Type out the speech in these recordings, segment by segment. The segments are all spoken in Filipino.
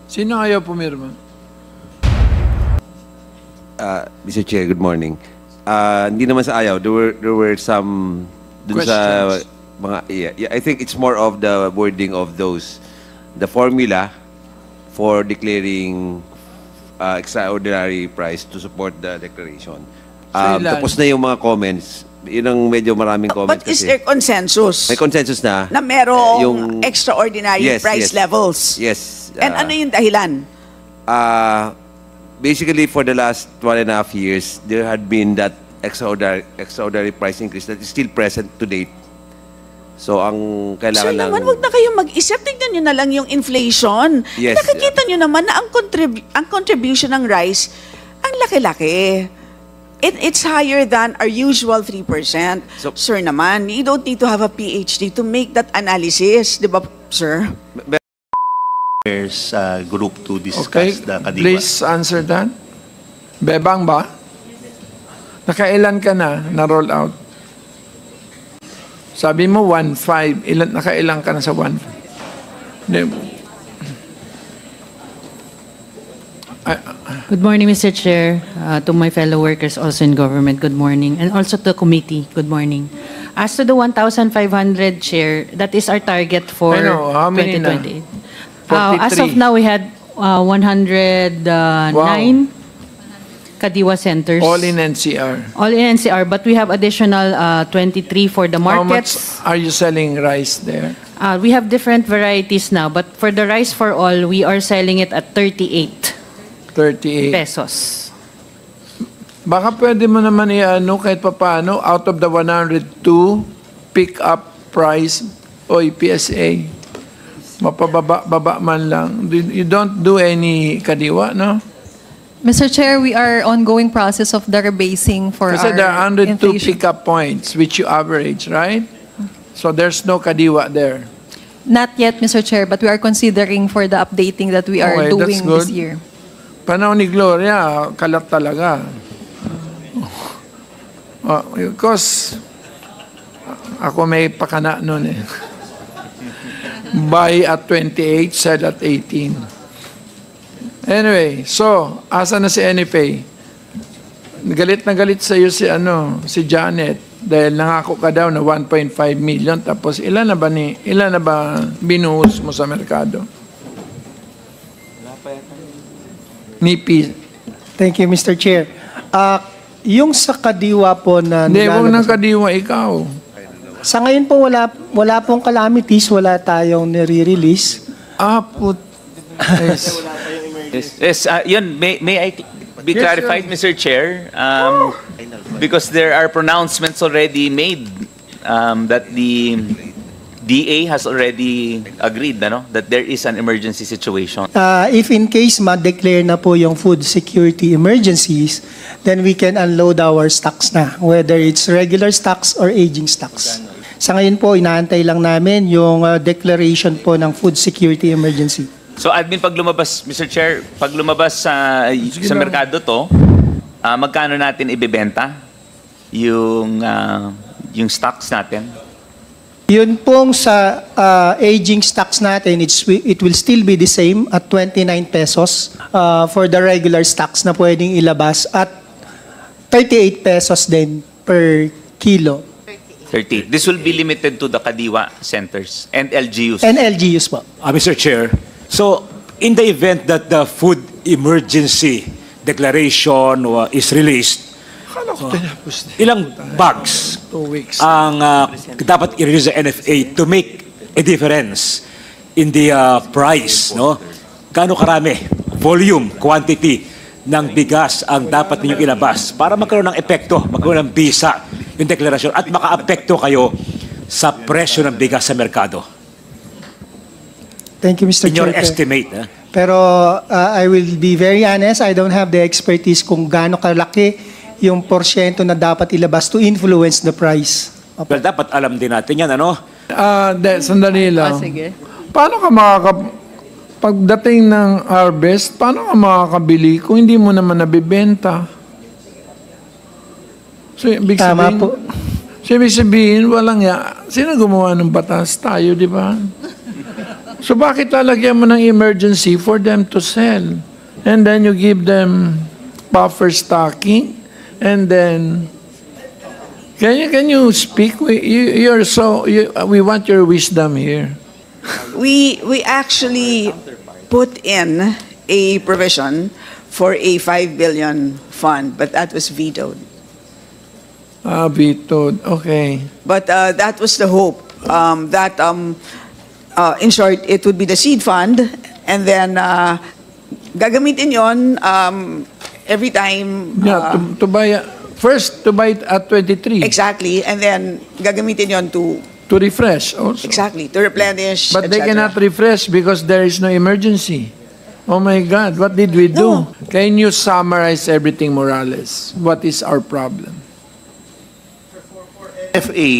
Sino ayaw pumirma? Mr. Chair, good morning. Hindi naman sa ayaw. There were some dun sa Questions. mga yeah, I think it's more of the wording of those, the formula for declaring extraordinary price to support the declaration. So, ilan? Tapos na yung mga comments. Yun ang medyo maraming comments But is kasi. there consensus May consensus na. na merong yung extraordinary Yes, price yes. levels? Yes. And ano yung dahilan? Basically, for the last 1.5 years, there had been that extraordinary price increase that is still present to date. So, ang kailangan Sir lang... naman, wag na kayong mag-isip. Tignan nyo na lang yung inflation. Yes. Nakikita nyo naman na ang contribution ng rice, ang laki-laki. It's higher than our usual 3%. So- Sir naman, you don't need to have a PhD to make that analysis. Di ba, sir? There's a group to discuss Okay, the Kadiwa. please answer that. Bebang ba? Nakailan ka na roll out? Sabi mo 1.5. Nakailan ka na sa 1? Good morning, Mr. Chair, to my fellow workers also in government, good morning, and also to the committee, good morning. As to the 1,500 share, that is our target for I know, how many na? 2028. As of 43. now, we had 109 Kadiwa centers. All in NCR. All in NCR, but we have additional 23 for the How much markets. are you selling rice there? We have different varieties now, but for the rice for all, we are selling it at 38 38. pesos. Baka pwede mo naman i-ano kahit papaano out of the 102 pick up price o PSA. Mapababa man lang. You don't do any kadiwa, no? Mr. Chair, we are ongoing process of the rebasing for Kasi our there are 102 inflation. pick up points which you average, right? So there's no kadiwa there. Not yet, Mr. Chair, but we are considering for the updating that we are Okay, that's doing good. this year. Panahon ni Gloria, kalat talaga. Because ako may pakana noon eh. Buy at 28, sell at 18. Anyway, so, asa na si NFA? Galit na galit sa iyo si Janet dahil nangako ka daw na 1.5 million tapos ilan na ba binuhos mo sa merkado? Nipi. Thank you, Mr. Chair. Yung sa kadiwa po na Hindi, huwag nang nilalabas- kadiwa ikaw. Sa ngayon po wala pong calamities, wala tayong nire-release. Put. Yes. Yes, yun, may I be Yes, clarified, Mr. Chair? Because there are pronouncements already made that the DA has already agreed that there is an emergency situation. If in case ma-declare na po yung food security emergencies, then we can unload our stocks na, whether it's regular stocks or aging stocks. Sa ngayon po, inaantay lang namin yung declaration po ng food security emergency. So admin, pag lumabas, Mr. Chair, pag lumabas sa lang. merkado to, magkano natin ibebenta yung stocks natin? Yun pong sa aging stocks natin, it will still be the same at 29 pesos for the regular stocks na pwedeng ilabas at 38 pesos din per kilo. 30. This will be limited to the Kadiwa centers and LGUs. And LGUs po. Mr. Chair, so in the event that the food emergency declaration is released, Akala ko tinapos na. ilang bags 2 weeks. ang dapat i-release sa NFA to make a difference in the price, no? Gaano karami, volume, quantity ng bigas ang dapat ninyong ilabas para magkaroon ng epekto, magkaroon ng bisa yung deklarasyon at maka-apekto kayo sa presyo ng bigas sa merkado. Thank you, Mr. In your Chair. estimate, Pero I will be very honest, I don't have the expertise kung gaano kalaki yung porsyento na dapat ilabas to influence the price. well, dapat alam din natin yan, ano? Sandali lang. Sige. Paano ka pagdating ng harvest, paano ka makakabili kung hindi mo naman nabibenta? So, ibig Tama sabihin, po. so, ibig sabihin, walang ya. Sino gumawa ng batas? Tayo, di ba? So bakit lalagyan mo ng emergency for them to sell? And then you give them buffer stocking, and then can you speak? We want your wisdom here. We actually put in a provision for a 5 billion fund, but that was vetoed. Vetoed. Okay. But that was the hope, that in short, it would be the seed fund, and then gagamitin yon every time. Yeah, to buy first to buy it at 23 Exactly, and then gagamitin yon to refresh also. exactly to replenish. But they etc. cannot refresh because there is no emergency. Oh my God, what did we do? No. Can you summarize everything, Morales? What is our problem? FA,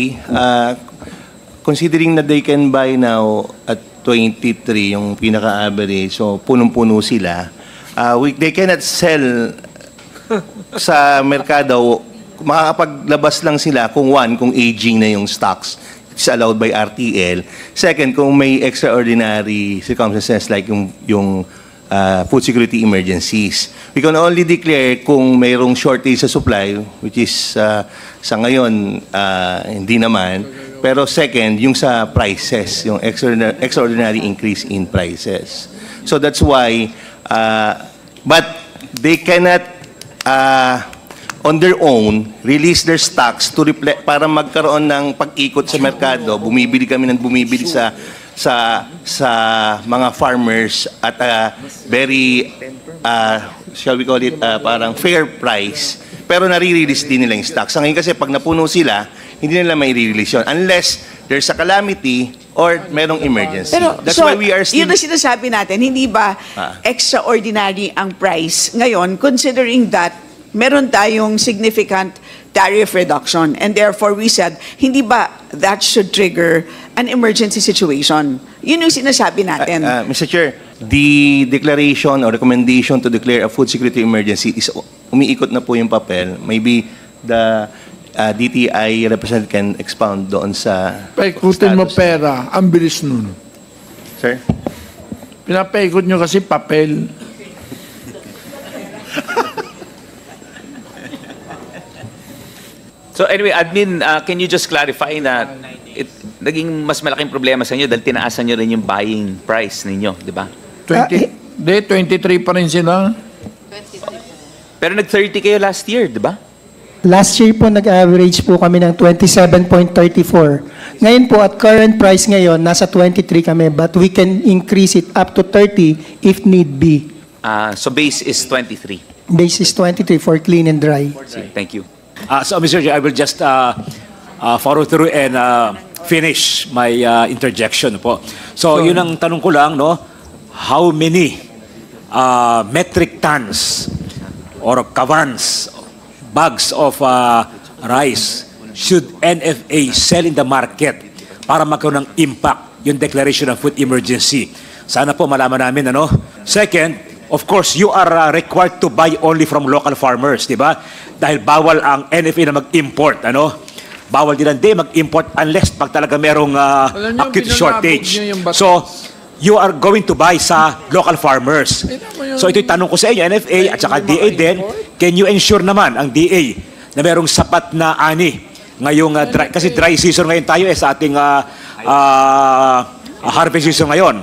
considering na they can buy now at 23 yung pinaka-average, so punong-puno sila, they cannot sell sa merkado, makakapaglabas lang sila kung aging na yung stocks. It's allowed by RTL. Second, kung may extraordinary circumstances like yung food security emergencies. We can only declare kung mayroong shortage sa supply, which is sa ngayon, hindi naman. Pero second, yung sa prices, yung extraordinary increase in prices. So that's why, but they cannot, on their own, release their stocks to para magkaroon ng pag-ikot sa merkado. Bumibili kami ng bumibili sa mga farmers at very, shall we call it, parang fair price. Pero nare-release din nila yung stock. Sa ngayon kasi pag napuno sila, hindi nila may release yun. Unless there's a calamity or merong emergency. Pero, That's so, why we are still... yun ang sinasabi natin, hindi ba extraordinary ang price ngayon, considering that meron tayong significant tariff reduction, and therefore we said, hindi ba that should trigger an emergency situation? Yun yung sinasabi natin. Mr. Chair, the declaration or recommendation to declare a food security emergency is umiikot na po yung papel. Maybe the DTI representative can expound doon sa Paikutin mo status. pera, ang bilis nun. Sir? Pinapaikot nyo kasi papel. So anyway, admin, can you just clarify na naging mas malaking problema sa inyo dahil tinaasan nyo rin yung buying price ninyo, di ba? 23 pa rin sila. Pero nag-30 kayo last year, di ba? Last year po, nag-average po kami ng 27.34. Ngayon po, at current price ngayon, nasa 23 kami, but we can increase it up to 30 if need be. So base is 23. Base is 23 for clean and dry. Thank you. So, Mr. Chair, I will just follow through and finish my interjection po. So, yun ang tanong ko lang, no? How many metric tons or kavans, bags of rice should NFA sell in the market para magkaroon ng impact yung declaration of food emergency? Sana po malaman namin, ano? Second, of course, you are required to buy only from local farmers, di ba? Dahil bawal ang NFA na mag-import, ano? Bawal din ang day mag-import unless pag talaga merong Alam niyo, acute binalabog shortage. niyo yung batas. So, you are going to buy sa local farmers. So, ito'y tanong ko sa inyo, NFA at saka DA din, can you ensure naman ang DA na merong sapat na ani ngayong kasi dry season ngayon tayo sa ating harvest season ngayon.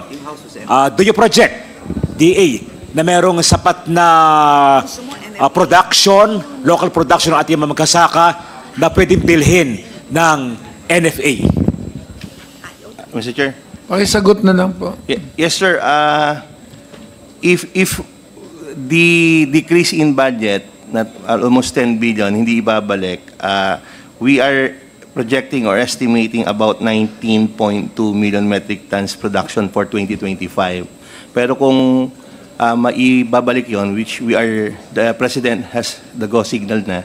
Do you project, DA, na merong sapat na production, local production ng ating mga magkasaka na pwedeng bilhin ng NFA? Mr. Chair? Pakisagot na lang po. Yes, sir. If the decrease in budget, not almost 10 billion, hindi ibabalik, we are projecting or estimating about 19.2 million metric tons production for 2025. Pero kung maibabalik yon, which the President has the go signal na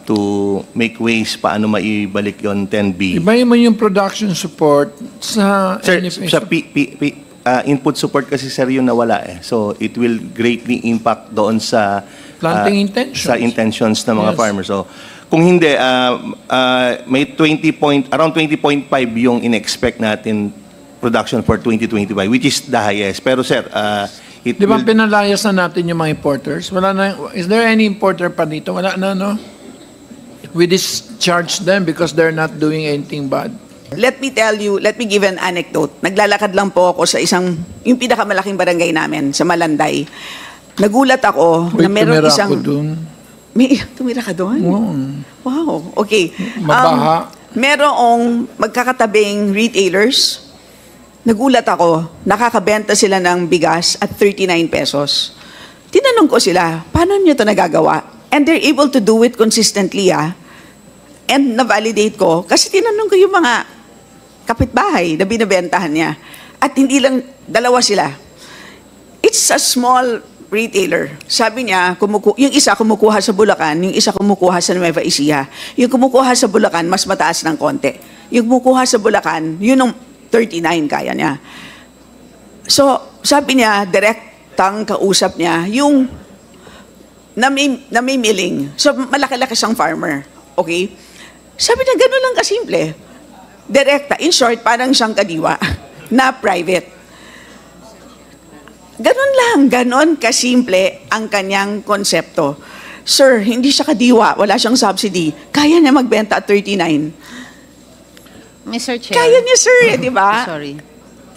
to make ways paano maibalik yon 10B. Ibahin mo yung production support sa Sir, NFA. sa input support kasi sir yung nawala eh. So it will greatly impact doon sa Planting intentions. Sa intentions ng mga Yes. farmers. So kung hindi may around 20.5 yung in-expect natin production for 2025, which is the highest. Pero sir, it Di ba will... pinalayas na natin yung mga importers? Wala na, is there any importer pa dito? Wala na, no? We discharge them because they're not doing anything bad. Let me tell you, let me give an anecdote. Naglalakad lang po ako sa yung pinakamalaking barangay namin, sa Malanday. Nagulat ako Uy, na meron tumira isang... ako dun. Tumira ka doon? Oo. Wow, okay. Mabaha. Merong magkakatabing retailers. Nagulat ako, nakakabenta sila ng bigas at 39 pesos. Tinanong ko sila, paano nyo ito nagagawa? And they're able to do it consistently, And na-validate ko, kasi tinanong ko yung mga kapitbahay na binibentahan niya. At hindi lang, dalawa sila. It's a small retailer. Sabi niya, yung isa kumukuha sa Bulacan, yung isa kumukuha sa Nueva Ecija. Yung kumukuha sa Bulacan, mas mataas ng konti. Yung kumukuha sa Bulacan, yun ang 39 kaya niya. So, sabi niya, direktang kausap niya, yung namimiling. So, malaki-laki siyang farmer. Okay? Sabi niya, gano'n lang kasimple. Direkta. In short, parang siyang kadiwa na private. Ganon kasimple ang kanyang konsepto. Sir, hindi siya kadiwa, wala siyang subsidy. Kaya niya magbenta at 39. Mr. Chair. Kaya niya, sir, di ba? Sorry.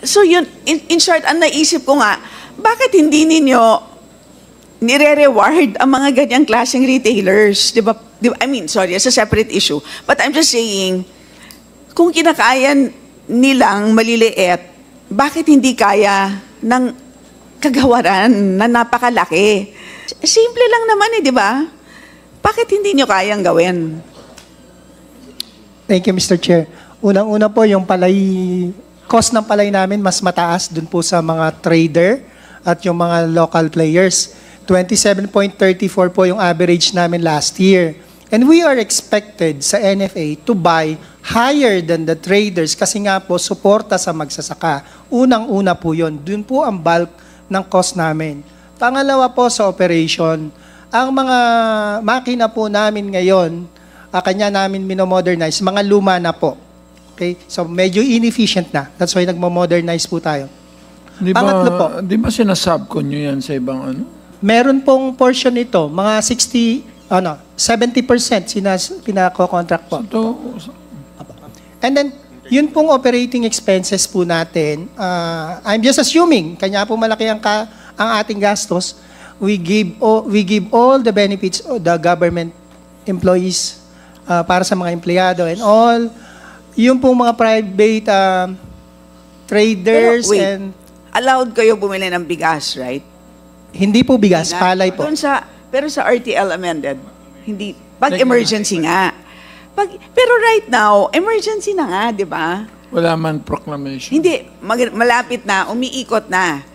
So yun, in short, ang naisip ko nga, bakit hindi ninyo nire-reward ang mga ganyang klaseng retailers? Di ba? I mean, sorry, it's a separate issue. But I'm just saying, kung kinakaya nilang maliliit, bakit hindi kaya ng kagawaran na napakalaki? Simple lang naman di ba? Bakit hindi nyo kayang gawin? Thank you, Mr. Chair. Unang-una po, yung cost ng palay namin mas mataas dun po sa mga trader at yung mga local players. 27.34 po yung average namin last year. And we are expected sa NFA to buy higher than the traders kasi nga po, suporta sa magsasaka. Unang-una po yun. Dun po ang bulk ng cost namin. Pangalawa po sa operation, ang mga makina po namin ngayon, kanya namin minomodernize, mga luma na po. Okay? So medyo inefficient na. That's why nagmo-modernize po tayo. Pangatlo po. Di ba sinasubcon nyo yan sa ibang ano? Meron pong portion nito, mga 70% pinako-contract po. And then, yun pong operating expenses po natin, I'm just assuming, kanya po malaki ang ating gastos, we give all the benefits of the government employees para sa mga empleyado and all, yung pong mga private traders Pero, wait, and... allowed kayo bumili ng bigas, right? Hindi po bigas, palay po. Pero sa RTL amended, hindi, pag emergency nga. Pero right now, emergency na nga, di ba? Wala man proclamation. Hindi, malapit na, umiikot na.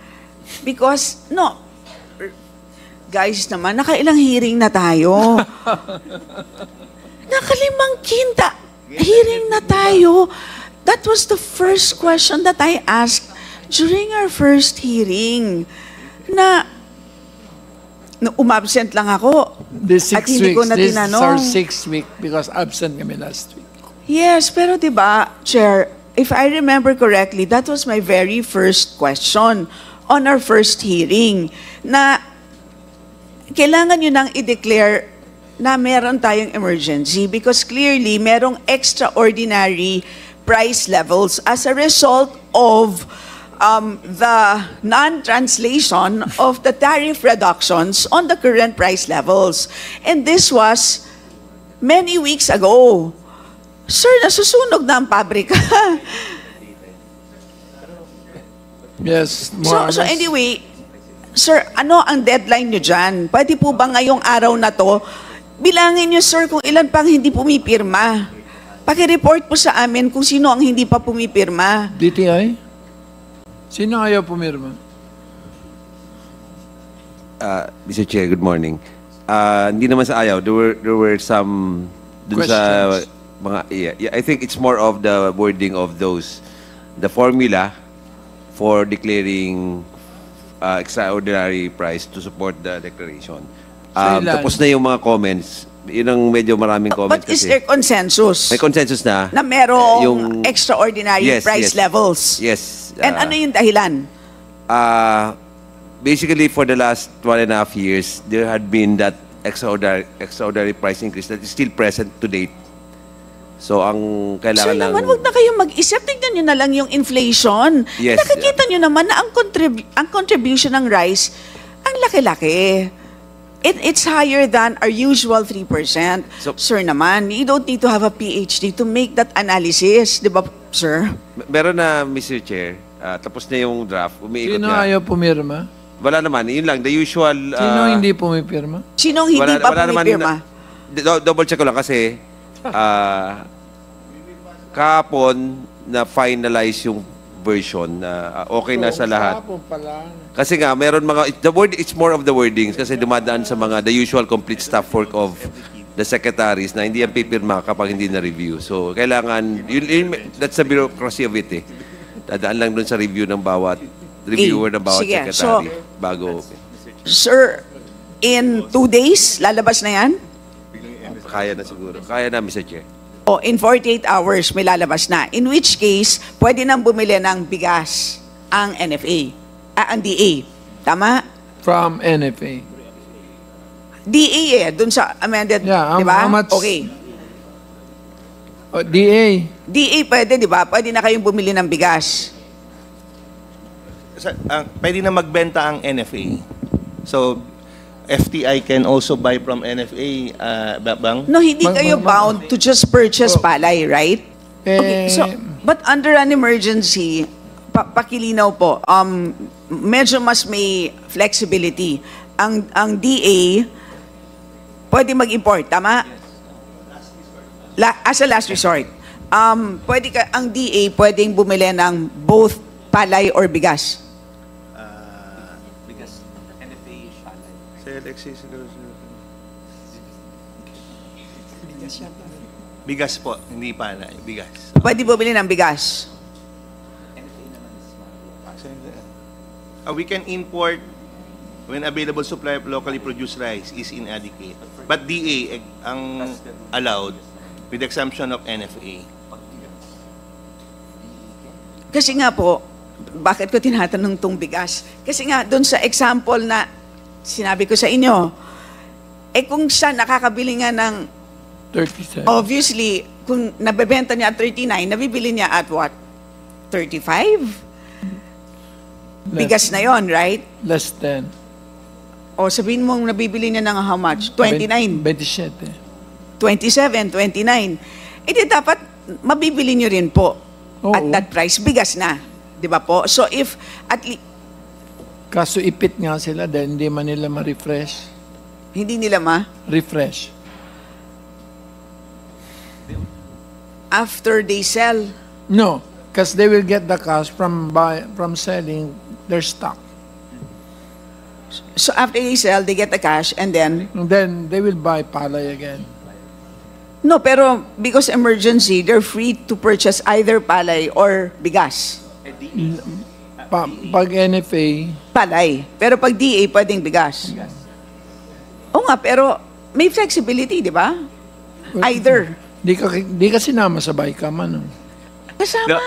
Because, no, guys naman, nakailang hearing na tayo. Nakalimang kinta, hearing na tayo. That was the first question that I asked during our first hearing. Na umabsent lang ako. This 6 at hindi weeks, ko na this is tinanong. our 6th week because absent kami last week. Yes, pero 'di ba, Chair, if I remember correctly, that was my very first question on our first hearing na kailangan nyo nang i-declare na meron tayong emergency because clearly merong extraordinary price levels as a result of the non-translation of the tariff reductions on the current price levels. And this was many weeks ago. Sir, nasusunog na ang pabrika. Yes. So anyway, sir, ano ang deadline nyo dyan? Pwede po ba ngayong araw na to, bilangin nyo, sir, kung ilan pang hindi pumipirma. Paki-report po sa amin kung sino ang hindi pa pumipirma. DTI? Sino ayaw pumirma? Mr. Chair, good morning. Hindi naman sa ayaw. There were some dun sa mga I think it's more of the wording of those, the formula for declaring extraordinary price to support the declaration. Ilan? Tapos na yung mga comments Yun ang medyo maraming comment But is kasi. there consensus May consensus na. na merong yung extraordinary Yes, price yes. levels? Yes. And ano yung dahilan? Basically, for the last 1.5 years, there had been that extraordinary price increase that is still present to date. So, ang Sir kailangan lang... naman, huwag na kayong mag-isip. Tignan nyo na lang yung inflation. Yes. Nakikita nyo naman na ang contribution ng rice, ang laki-laki. It's higher than our usual 3%. So- Sir naman, you don't need to have a PhD to make that analysis. Di ba, sir? Meron na, Mr. Chair. Tapos na yung draft. Umiikot Sino na. ayaw pumirma? Wala naman. Yun lang. The usual... Sino hindi pumipirma? Sinong hindi pa pumipirma? Double check ko lang kasi kahapon na finalize yung version na okay na sa lahat. Kasi nga, meron mga... It's more of the wordings kasi dumadaan sa mga the usual complete staff work of the secretaries na hindi yan pipirma kapag hindi na-review. So, kailangan... That's the bureaucracy of it eh. Dadaan lang dun sa review ng bawat reviewer ng bawat Sige, secretary bago... Sir, in 2 days, lalabas na yan? Kaya na siguro. Kaya na, Mr. Chair. O in 48 hours, may lalabas na. In which case, pwede nang bumili ng bigas ang NFA, ang DA. Tama? From NFA. DA dun sa amended, Yeah, di ba? how much- Okay. DA. DA pwede, di ba? Pwede na kayong bumili ng bigas. Pwede na magbenta ang NFA. So, FTI can also buy from NFA, bang? No, hindi kayo bound to just purchase palay, right? Okay, so, but under an emergency, pakilinaw po, medyo mas may flexibility. Ang DA, pwede mag-import, tama? As a last resort. Ang DA pwedeng bumili ng both palay or bigas. Bigas po, hindi palay, bigas. Pwede bumili ng bigas. We can import when available supply of locally produced rice is inadequate. But DA ang allowed with the exemption of NFA. Kasi nga po, bakit ko tinatanong tong bigas? Kasi nga, doon sa example na sinabi ko sa inyo, kung siya nakakabili nga ng, 37. obviously, kung nabebenta niya at 39, nabibili niya at what? 35? Bigas na yon, right? Less than. O sabihin mo, nabibili niya ng how much? 29. 27. 27, 29. Di dapat mabibili niyo rin po Oo. at that price. Bigas na. Di ba po? So if at least, Kaso ipit nga sila dahil hindi man nila ma-refresh. hindi nila Refresh. after they sell, No, because they will get the cash from selling their stock. so after they sell, they get the cash and then, And then they will buy palay again. no, pero because emergency, they're free to purchase either palay or bigas. Pag NFA, Palay. Pero pag DA, pwedeng bigas. Oo nga, pero may flexibility, di ba? Either. di ka sinama sa BICAM, ano? Kasama.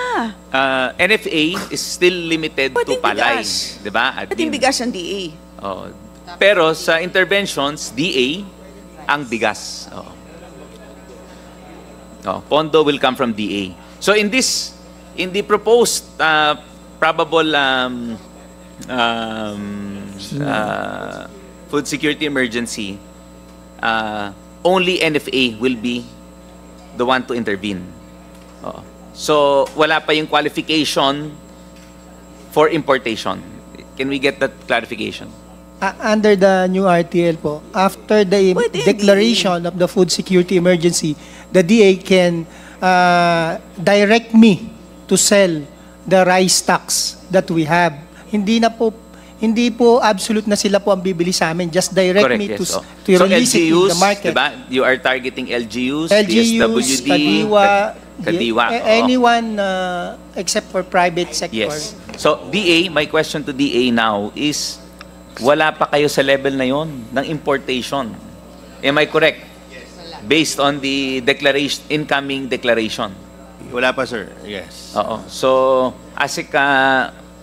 NFA is still limited to Pwedeng palay, bigas. 'di ba? At Pwedeng bigas ang DA. Oh. Pero sa interventions, DA ang bigas. Oh. Oh, pondo will come from DA. So in the proposed probable food security emergency, only NFA will be the one to intervene. Oh. So wala pa yung qualification for importation. Can we get that clarification? Under the new RTL po, after the Pwede, declaration of the food security emergency, the DA can direct me to sell the rice stocks that we have. Hindi po absolute na sila po ang bibili sa amin. Just direct Correct, me yes. to Oh. to So release it in LGUs, the market. diba? You are targeting LGUs, LGUs, DSWD, Kadiwa. Oo. anyone except for private sector. Yes. So, DA, my question to DA now is, wala pa kayo sa level na yon ng importation. Am I correct? based on the declaration, incoming declaration. Wala pa, sir. Yes. Oo. So, Asik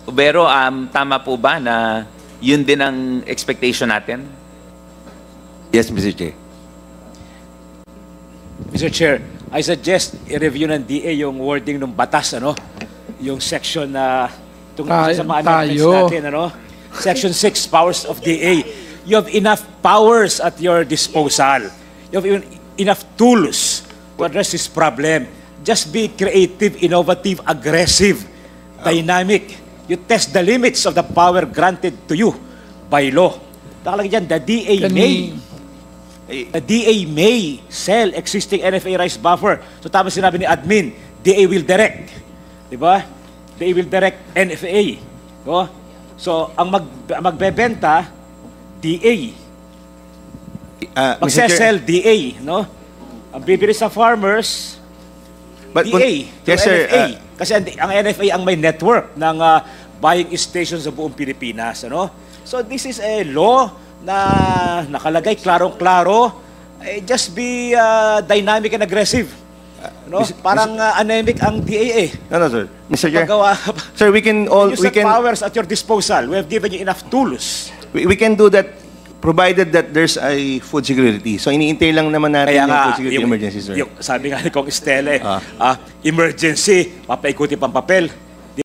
Ubero, tama po ba na yun din ang expectation natin? Yes, Mr. Chair. Mr. Chair, I suggest i-review ng DA yung wording ng batas, ano? Yung section na tungkol sa mga amendments Tayo. natin, ano? Section 6, powers of DA. You have enough powers at your disposal. You have enough tools to address this problem. Just be creative, innovative, aggressive, dynamic. You test the limits of the power granted to you by law. Nakalagay dyan, the DA may. The DA may sell existing NFA rice buffer. So tama sinabi ni admin, DA will direct. Di ba? DA will direct NFA. No? So ang magbebenta, DA. Magsesell, DA. No? Ang bibili sa farmers, DA. Yes, sir. NFA. Kasi ang NFA ang may network ng buying stations sa buong Pilipinas. Ano? So this is a law na nakalagay klarong-klaro, just be dynamic and aggressive. No? Parang anemic ang DA. No, sir. Mr. Chair. Paggawa, Sir, we can powers at your disposal. We have given you enough tools. we can do that provided that there's a food security. So iniintay lang naman natin yung food security emergency, sir. Sabi nga ni Kong Estela, emergency, papaikuti pang papel.